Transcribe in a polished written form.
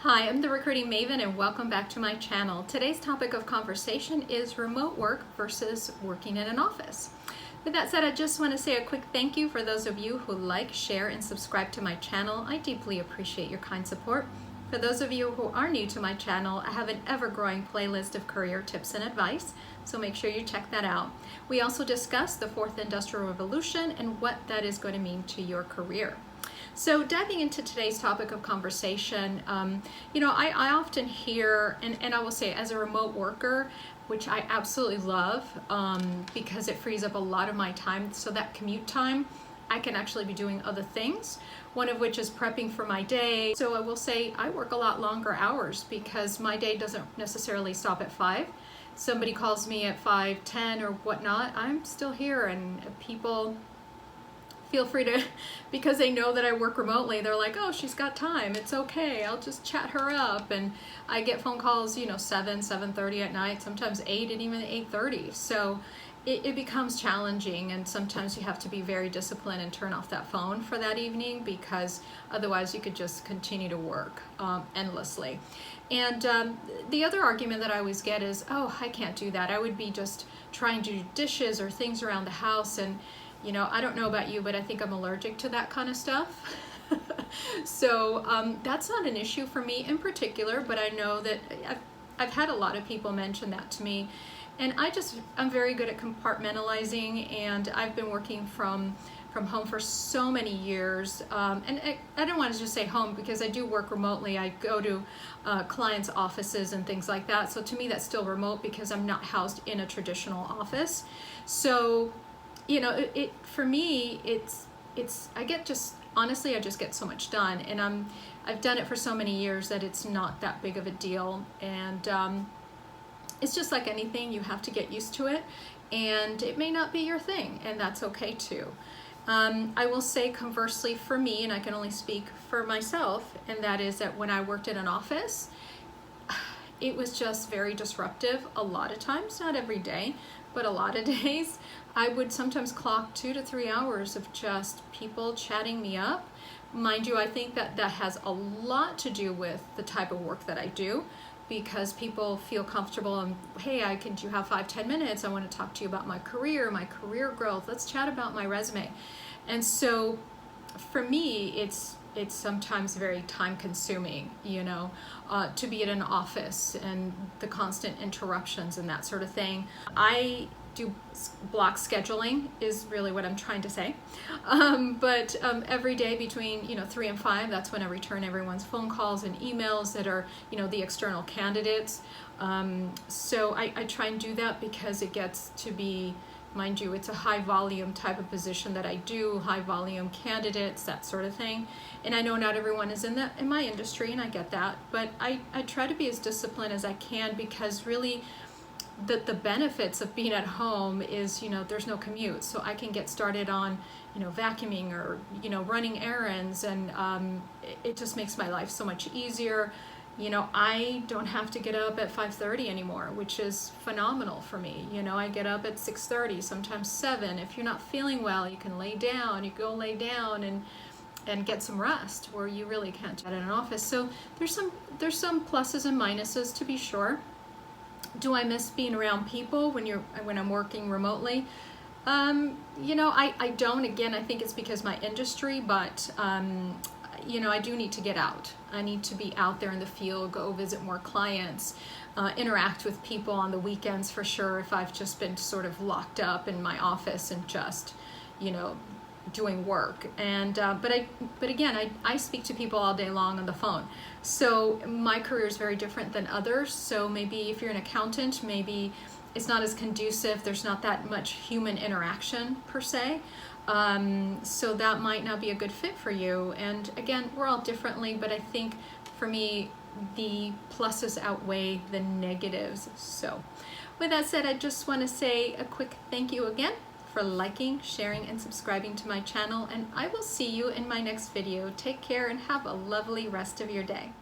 Hi, I'm the Recruiting Maven and welcome back to my channel. Today's topic of conversation is remote work versus working in an office. With that said, I just want to say a quick thank you for those of you who like, share, and subscribe to my channel. I deeply appreciate your kind support. For those of you who are new to my channel, I have an ever-growing playlist of career tips and advice, so make sure you check that out. We also discuss the fourth industrial revolution and what that is going to mean to your career. So diving into today's topic of conversation, I often hear, and I will say as a remote worker, which I absolutely love because it frees up a lot of my time. So that commute time, I can actually be doing other things, one of which is prepping for my day. So I will say I work a lot longer hours because my day doesn't necessarily stop at 5. Somebody calls me at 5:10 or whatnot, I'm still here, and people feel free to, because they know that I work remotely, they're like, oh, she's got time, it's okay, I'll just chat her up. And I get phone calls, 7:30 at night, sometimes 8 and even 8:30. So it becomes challenging, and sometimes you have to be very disciplined and turn off that phone for that evening, because otherwise you could just continue to work endlessly. And the other argument that I always get is, oh, I can't do that. I would be just trying to do dishes or things around the house, and I don't know about you, but I think I'm allergic to that kind of stuff. So that's not an issue for me in particular, but I know that I've had a lot of people mention that to me. And I'm very good at compartmentalizing, and I've been working from home for so many years. And I don't want to just say home, because I do work remotely. I go to clients' offices and things like that. So to me, that's still remote because I'm not housed in a traditional office. So for me, honestly, I just get so much done, and I've done it for so many years that it's not that big of a deal. And it's just like anything, you have to get used to it, and it may not be your thing, and that's okay too. I will say conversely for me, and I can only speak for myself, and that is that when I worked in an office, it was just very disruptive a lot of times, not every day, but a lot of days. I would sometimes clock 2 to 3 hours of just people chatting me up. Mind you, I think that has a lot to do with the type of work that I do, because people feel comfortable and, hey, do you have 5-10 minutes? I want to talk to you about my career growth. Let's chat about my resume. And so for me, it's sometimes very time consuming, to be at an office and the constant interruptions and that sort of thing. I do block scheduling is really what I'm trying to say. But every day between 3 and 5, that's when I return everyone's phone calls and emails that are the external candidates. So I try and do that because it gets to be, mind you, it's a high volume type of position that I do, high volume candidates, that sort of thing. And I know not everyone is in my industry, and I get that, but I try to be as disciplined as I can, because really the benefits of being at home is, there's no commute, so I can get started on, vacuuming or, running errands, and it just makes my life so much easier. I don't have to get up at 5:30 anymore, which is phenomenal for me. I get up at 6:30, sometimes 7. If you're not feeling well, you can lay down. You go lay down and get some rest, where you really can't do that in an office. So there's some pluses and minuses, to be sure. Do I miss being around people when I'm working remotely? I don't. Again, I think it's because my industry, but I do need to get out. I need to be out there in the field, go visit more clients, interact with people on the weekends for sure, if I've just been sort of locked up in my office and just, doing work. And but again, I speak to people all day long on the phone. So my career is very different than others. So maybe if you're an accountant, maybe it's not as conducive. There's not that much human interaction per se. So that might not be a good fit for you. And again, we're all differently, but I think for me, the pluses outweigh the negatives. So with that said, I just want to say a quick thank you again for liking, sharing, and subscribing to my channel, and I will see you in my next video. Take care and have a lovely rest of your day.